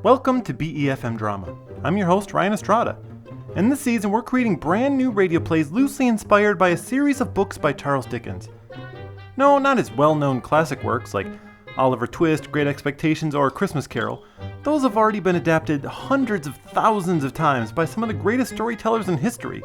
Welcome to BEFM Drama. I'm your host, Ryan Estrada. And this season, we're creating brand new radio plays loosely inspired by a series of books by Charles Dickens. No, not his well-known classic works like Oliver Twist, Great Expectations, or Christmas Carol. Those have already been adapted hundreds of thousands of times by some of the greatest storytellers in history.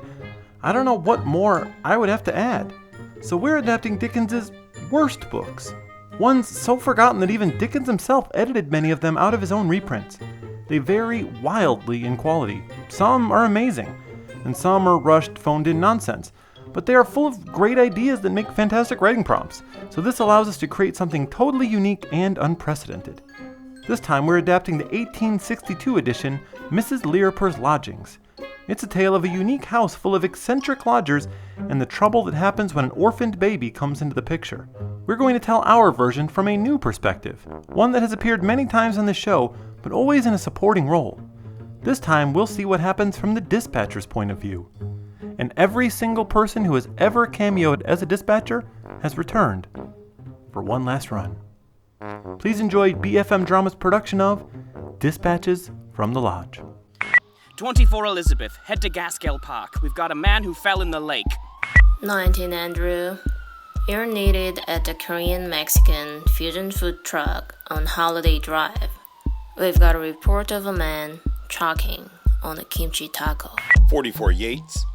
I don't know what more I would have to add. So we're adapting Dickens's worst books. Ones so forgotten that even Dickens himself edited many of them out of his own reprints. They vary wildly in quality. Some are amazing, and some are rushed, phoned-in nonsense. But they are full of great ideas that make fantastic writing prompts, so this allows us to create something totally unique and unprecedented. This time we're adapting the 1862 edition, Mrs. Lirriper's Lodgings. It's a tale of a unique house full of eccentric lodgers and the trouble that happens when an orphaned baby comes into the picture. We're going to tell our version from a new perspective, one that has appeared many times on the show, but always in a supporting role. This time we'll see what happens from the dispatcher's point of view. And every single person who has ever cameoed as a dispatcher has returned for one last run. Please enjoy BFM Drama's production of Dispatches from the Lodge. 24 Elizabeth, head to Gaskell Park. We've got a man who fell in the lake. 19 Andrew, you're needed at the Korean-Mexican fusion food truck on Holiday Drive. We've got a report of a man choking on a kimchi taco. 44 Yates,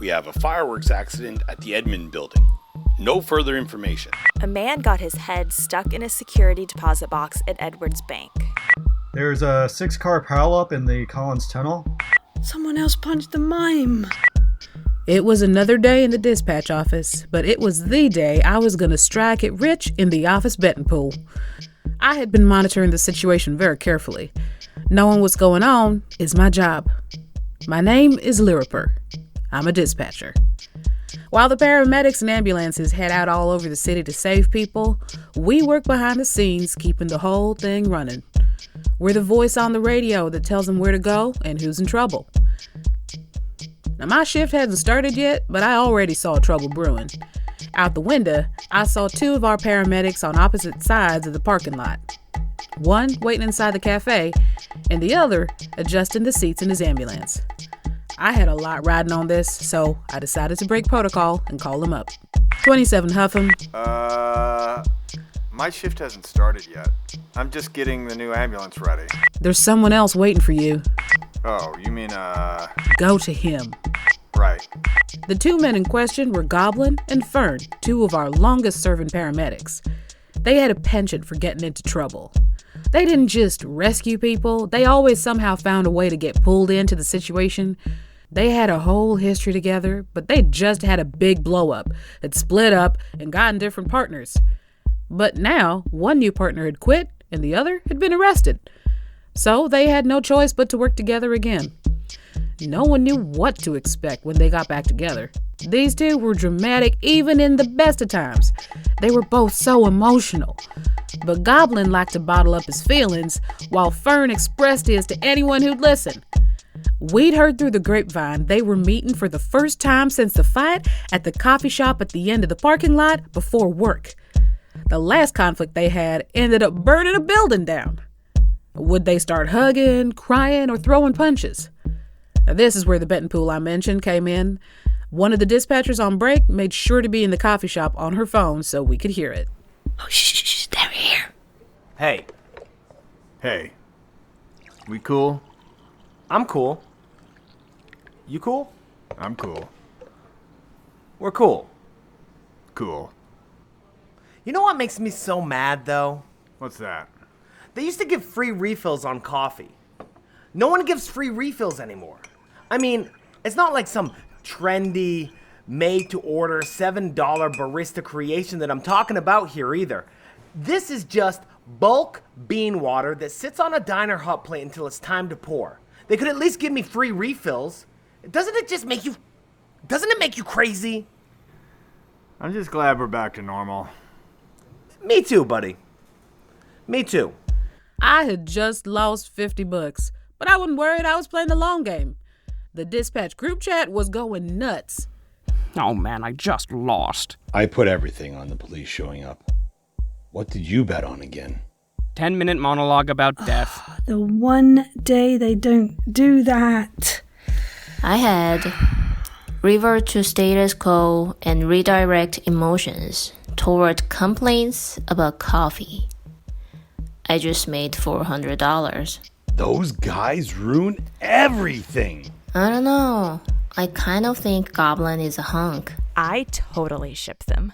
we have a fireworks accident at the Edmund building. No further information. A man got his head stuck in a security deposit box at Edwards Bank. There's a 6-car pileup in the Collins Tunnel. Someone else punched the mime. It was another day in the dispatch office, but it was the day I was going to strike it rich in the office betting pool. I had been monitoring the situation very carefully. Knowing what's going on is my job. My name is Lirriper. I'm a dispatcher. While the paramedics and ambulances head out all over the city to save people, we work behind the scenes keeping the whole thing running. We're the voice on the radio that tells them where to go and who's in trouble. Now, my shift hasn't started yet, but I already saw trouble brewing. Out the window, I saw 2 of our paramedics on opposite sides of the parking lot. One waiting inside the cafe, and the other adjusting the seats in his ambulance. I had a lot riding on this, so I decided to break protocol and call him up. 27 Huffam. My shift hasn't started yet. I'm just getting the new ambulance ready. There's someone else waiting for you. Oh, you mean, Go to him. Right. The 2 men in question were Goblin and Fern, 2 of our longest-serving paramedics. They had a penchant for getting into trouble. They didn't just rescue people, they always somehow found a way to get pulled into the situation. They had a whole history together, but they just had a big blow-up, had split up, and gotten different partners. But now, one new partner had quit, and the other had been arrested. So they had no choice but to work together again. No one knew what to expect when they got back together. These 2 were dramatic even in the best of times. They were both so emotional. But Goblin liked to bottle up his feelings, while Fern expressed his to anyone who'd listen. We'd heard through the grapevine they were meeting for the first time since the fight at the coffee shop at the end of the parking lot before work. The last conflict they had ended up burning a building down. Would they start hugging, crying, or throwing punches? Now, this is where the betting pool I mentioned came in. One of the dispatchers on break made sure to be in the coffee shop on her phone so we could hear it. Oh, shh, they're here. Hey. Hey. We cool? I'm cool. You cool? I'm cool. We're cool. Cool. You know what makes me so mad, though? What's that? They used to give free refills on coffee. No one gives free refills anymore. I mean, it's not like some trendy, made-to-order $7 barista creation that I'm talking about here either. This is just bulk bean water that sits on a diner hot plate until it's time to pour. They could at least give me free refills. Doesn't it make you crazy? I'm just glad we're back to normal. Me too, buddy. Me too. I had just lost $50, but I wasn't worried. I was playing the long game. The dispatch group chat was going nuts. Oh man, I just lost. I put everything on the police showing up. What did you bet on again? 10-minute monologue about death. The one day they don't do that. I had revert to status quo and redirect emotions toward complaints about coffee. I just made $400. Those guys ruin everything. I don't know. I kind of think Goblin is a hunk. I totally ship them.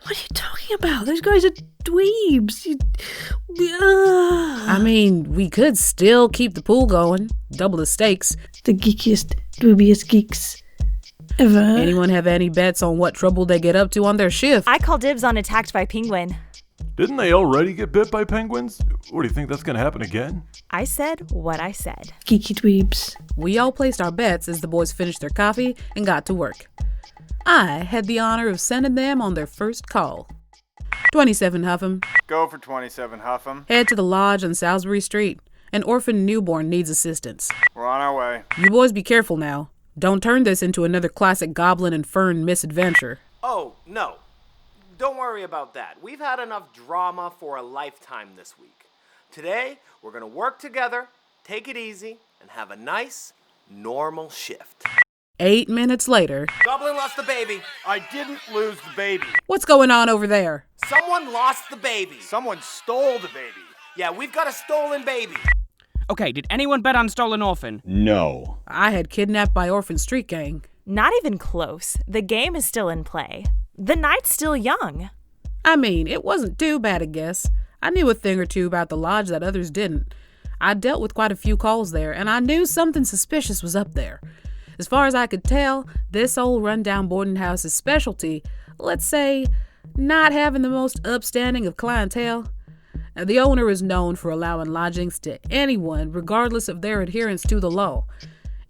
What are you talking about? Those guys are dweebs. I mean, we could still keep the pool going. Double the stakes. The geekiest, dweebiest geeks ever. Anyone have any bets on what trouble they get up to on their shift? I call dibs on attacked by penguin. Didn't they already get bit by penguins? What, do you think that's going to happen again? I said what I said. Geeky dweebs. We all placed our bets as the boys finished their coffee and got to work. I had the honor of sending them on their first call. 27 Huffam. Go for 27, Huffam. Head to the lodge on Salisbury Street. An orphan newborn needs assistance. We're on our way. You boys be careful now. Don't turn this into another classic Goblin and Fern misadventure. Oh, no. Don't worry about that. We've had enough drama for a lifetime this week. Today, we're going to work together, take it easy, and have a nice, normal shift. 8 minutes later. Goblin lost the baby. I didn't lose the baby. What's going on over there? Someone lost the baby. Someone stole the baby. Yeah, we've got a stolen baby. Okay, did anyone bet on Stolen Orphan? No. I had kidnapped by Orphan Street Gang. Not even close. The game is still in play. The night's still young. I mean, it wasn't too bad a guess. I knew a thing or two about the lodge that others didn't. I dealt with quite a few calls there, and I knew something suspicious was up there. As far as I could tell, this old rundown boarding house's specialty, let's say, not having the most upstanding of clientele. Now, the owner is known for allowing lodgings to anyone, regardless of their adherence to the law.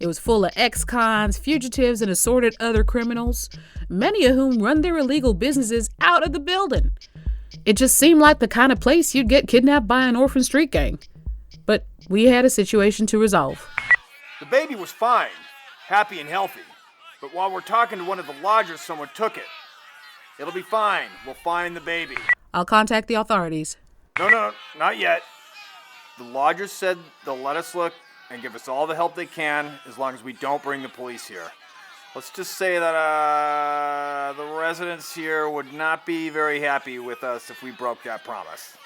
It was full of ex-cons, fugitives, and assorted other criminals, many of whom run their illegal businesses out of the building. It just seemed like the kind of place you'd get kidnapped by an Orphan Street Gang. But we had a situation to resolve. The baby was fine, happy and healthy. But while we're talking to one of the lodgers, someone took it. It'll be fine. We'll find the baby. I'll contact the authorities. No, not yet. The lodgers said they'll let us look and give us all the help they can as long as we don't bring the police here. Let's just say that the residents here would not be very happy with us if we broke that promise.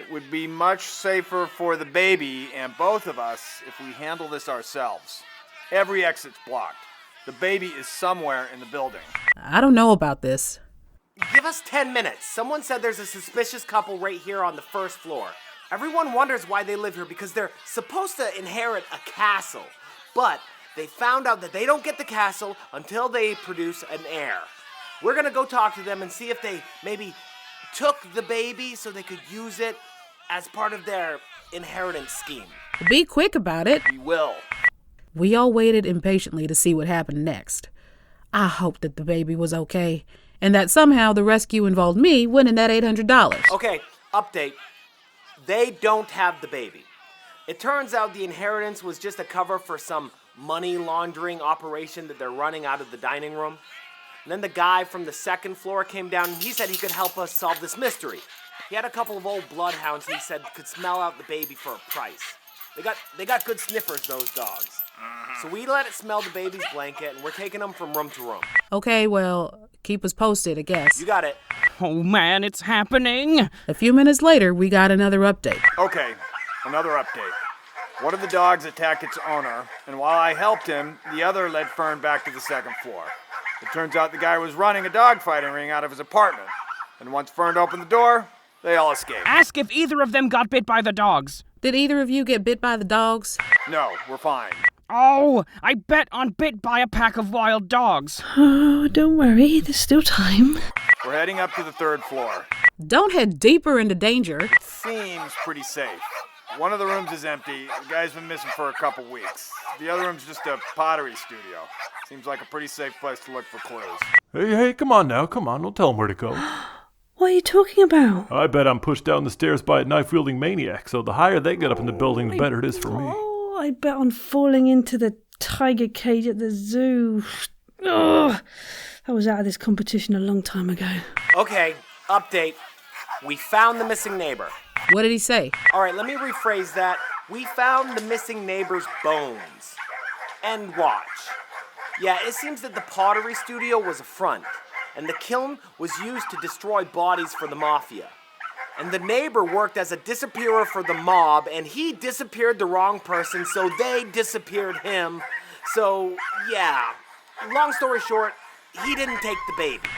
It would be much safer for the baby and both of us if we handle this ourselves. Every exit's blocked. The baby is somewhere in the building. I don't know about this. Give us 10 minutes. Someone said there's a suspicious couple right here on the first floor. Everyone wonders why they live here because they're supposed to inherit a castle. But they found out that they don't get the castle until they produce an heir. We're gonna go talk to them and see if they maybe took the baby so they could use it as part of their inheritance scheme. Be quick about it. We will. We all waited impatiently to see what happened next. I hoped that the baby was okay, and that somehow the rescue involved me winning that $800. Okay, update. They don't have the baby. It turns out the inheritance was just a cover for some money laundering operation that they're running out of the dining room. And then the guy from the second floor came down and he said he could help us solve this mystery. He had a couple of old bloodhounds he said could smell out the baby for a price. They got good sniffers, those dogs. So we let it smell the baby's blanket, and we're taking them from room to room. Okay, well, keep us posted, I guess. You got it. Oh man, it's happening! A few minutes later, we got another update. Okay, another update. One of the dogs attacked its owner, and while I helped him, the other led Fern back to the second floor. It turns out the guy was running a dogfighting ring out of his apartment, and once Fern opened the door, they all escaped. Ask if either of them got bit by the dogs. Did either of you get bit by the dogs? No, we're fine. Oh, I bet on bit by a pack of wild dogs. Oh, don't worry, there's still time. We're heading up to the third floor. Don't head deeper into danger. It seems pretty safe. One of the rooms is empty. The guy's been missing for a couple weeks. The other room's just a pottery studio. Seems like a pretty safe place to look for clues. Hey, come on now, come on. Don't tell them where to go. What are you talking about? I bet I'm pushed down the stairs by a knife-wielding maniac, so the higher they get up in the building, the better it is for me. Oh, I bet on falling into the tiger cage at the zoo. Ugh, I was out of this competition a long time ago. Okay, update. We found the missing neighbor. What did he say? All right, let me rephrase that. We found the missing neighbor's bones. End watch. Yeah, it seems that the pottery studio was a front, and the kiln was used to destroy bodies for the mafia. And the neighbor worked as a disappearer for the mob, and he disappeared the wrong person, so they disappeared him. So, yeah, long story short, he didn't take the baby.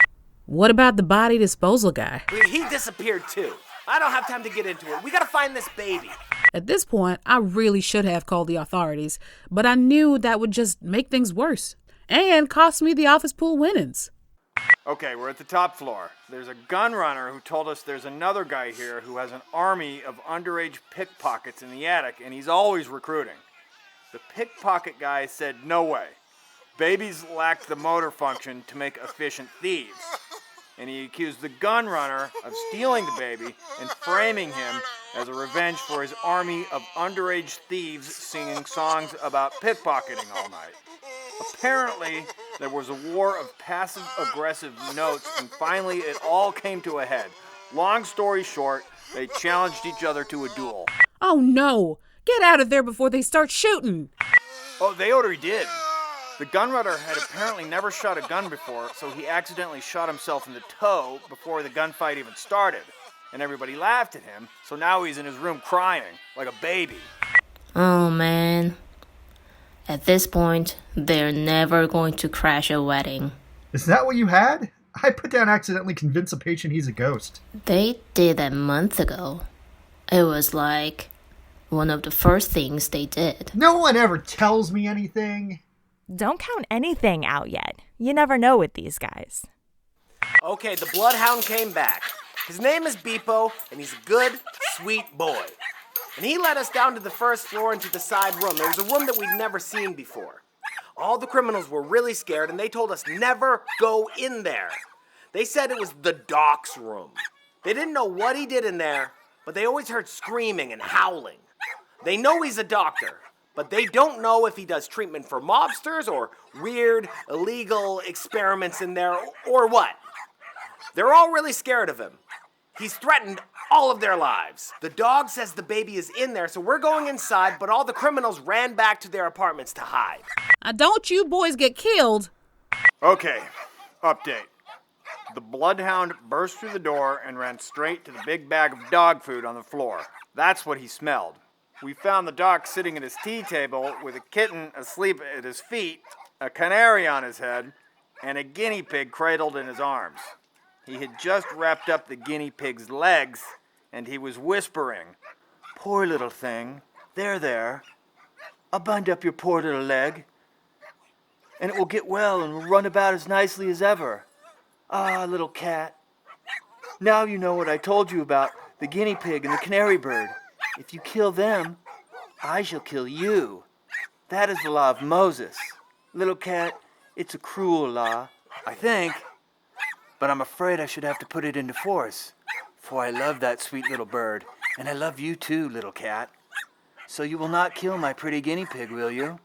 What about the body disposal guy? He disappeared too. I don't have time to get into it. We gotta find this baby. At this point, I really should have called the authorities, but I knew that would just make things worse and cost me the office pool winnings. Okay, we're at the top floor. There's a gun runner who told us there's another guy here who has an army of underage pickpockets in the attic, and he's always recruiting. The pickpocket guy said no way. Babies lack the motor function to make efficient thieves. And he accused the gun runner of stealing the baby and framing him as a revenge for his army of underage thieves singing songs about pickpocketing all night. Apparently, there was a war of passive-aggressive notes, and finally it all came to a head. Long story short, they challenged each other to a duel. Oh no! Get out of there before they start shooting! Oh, they already did. The gun runner had apparently never shot a gun before, so he accidentally shot himself in the toe before the gunfight even started. And everybody laughed at him, so now he's in his room crying, like a baby. Oh man. At this point, they're never going to crash a wedding. Is that what you had? I put down accidentally convince a patient he's a ghost. They did that months ago. It was like one of the first things they did. No one ever tells me anything. Don't count anything out yet. You never know with these guys. Okay, the bloodhound came back. His name is Beepo, and he's a good, sweet boy. And he led us down to the first floor into the side room. It was a room that we'd never seen before. All the criminals were really scared, and they told us never go in there. They said it was the doc's room. They didn't know what he did in there, but they always heard screaming and howling. They know he's a doctor, but they don't know if he does treatment for mobsters or weird, illegal experiments in there or what. They're all really scared of him. He's threatened all of their lives. The dog says the baby is in there, so we're going inside, but all the criminals ran back to their apartments to hide. Don't you boys get killed. Okay, update. The bloodhound burst through the door and ran straight to the big bag of dog food on the floor. That's what he smelled. We found the doc sitting at his tea table with a kitten asleep at his feet, a canary on his head, and a guinea pig cradled in his arms. He had just wrapped up the guinea pig's legs, and he was whispering, "Poor little thing, there. I'll bind up your poor little leg, and it will get well and will run about as nicely as ever. Ah, little cat. Now you know what I told you about the guinea pig and the canary bird. If you kill them, I shall kill you. That is the law of Moses. Little cat, it's a cruel law, I think. But I'm afraid I should have to put it into force, for I love that sweet little bird, and I love you too, little cat. So you will not kill my pretty guinea pig, will you?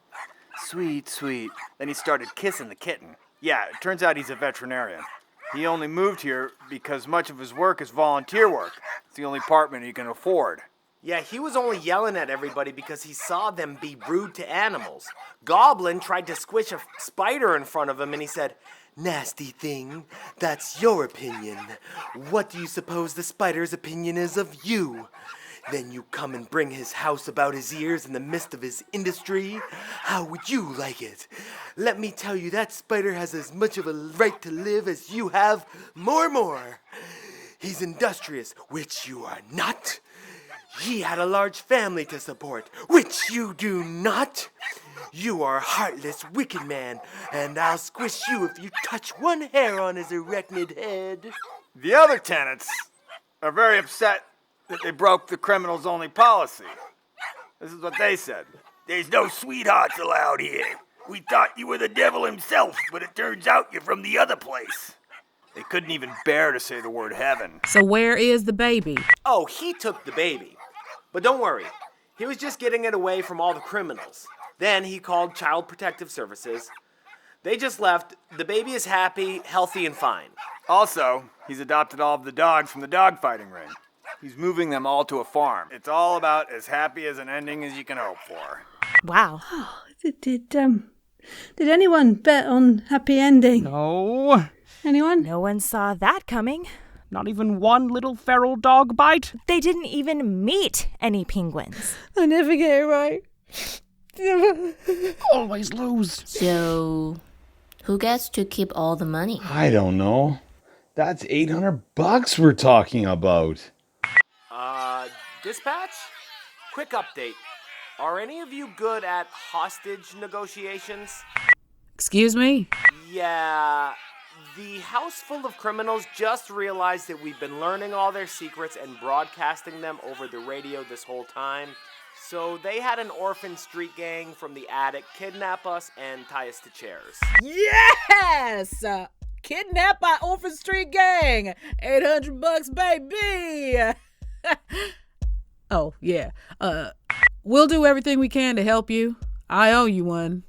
Sweet, sweet." Then he started kissing the kitten. Yeah, it turns out he's a veterinarian. He only moved here because much of his work is volunteer work. It's the only apartment he can afford. Yeah, he was only yelling at everybody because he saw them be rude to animals. Goblin tried to squish a spider in front of him, and he said, "Nasty thing, that's your opinion. What do you suppose the spider's opinion is of you? Then you come and bring his house about his ears in the midst of his industry? How would you like it? Let me tell you, that spider has as much of a right to live as you have, more. He's industrious, which you are not. He had a large family to support, which you do not. You are a heartless, wicked man, and I'll squish you if you touch one hair on his arachnid head." The other tenants are very upset that they broke the criminals' only policy. This is what they said. "There's no sweethearts allowed here. We thought you were the devil himself, but it turns out you're from the other place." They couldn't even bear to say the word heaven. So where is the baby? Oh, he took the baby. But don't worry, he was just getting it away from all the criminals. Then he called Child Protective Services. They just left. The baby is happy, healthy, and fine. Also, he's adopted all of the dogs from the dog fighting ring. He's moving them all to a farm. It's all about as happy as an ending as you can hope for. Wow. Did anyone bet on happy ending? No. Anyone? No one saw that coming. Not even one little feral dog bite. They didn't even meet any penguins. I never get it right. Always lose. So, who gets to keep all the money? I don't know. That's $800 we're talking about. Dispatch? Quick update. Are any of you good at hostage negotiations? Excuse me? Yeah, the house full of criminals just realized that we've been learning all their secrets and broadcasting them over the radio this whole time. So they had an orphan street gang from the attic kidnap us and tie us to chairs. Yes! Kidnapped by Orphan Street Gang! $800, baby! Oh, yeah. We'll do everything we can to help you. I owe you one.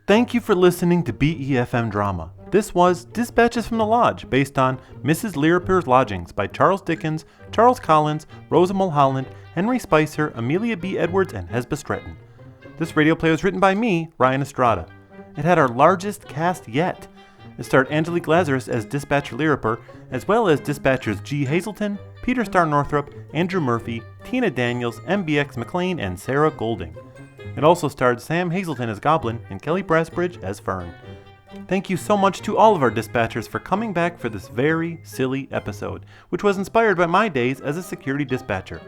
Thank you for listening to BEFM Drama. This was Dispatches from the Lodge, based on Mrs. Lirriper's Lodgings by Charles Dickens, Charles Collins, Rosa Mulholland, Henry Spicer, Amelia B. Edwards, and Hesba Stretton. This radio play was written by me, Ryan Estrada. It had our largest cast yet. It starred Angelique Lazarus as Dispatcher Lirriper, as well as Dispatchers G. Hazelton, Peter Starr Northrup, Andrew Murphy, Tina Daniels, MBX McLean, and Sarah Golding. It also starred Sam Hazelton as Goblin and Kelly Brassbridge as Fern. Thank you so much to all of our dispatchers for coming back for this very silly episode, which was inspired by my days as a security dispatcher.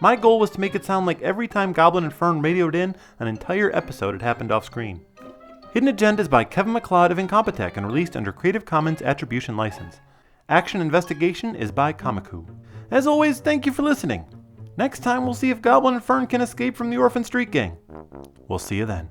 My goal was to make it sound like every time Goblin and Fern radioed in, an entire episode had happened off screen. Hidden Agenda is by Kevin MacLeod of Incompetech and released under Creative Commons Attribution License. Action Investigation is by Komiku. As always, thank you for listening. Next time we'll see if Goblin and Fern can escape from the Orphan Street Gang. We'll see you then.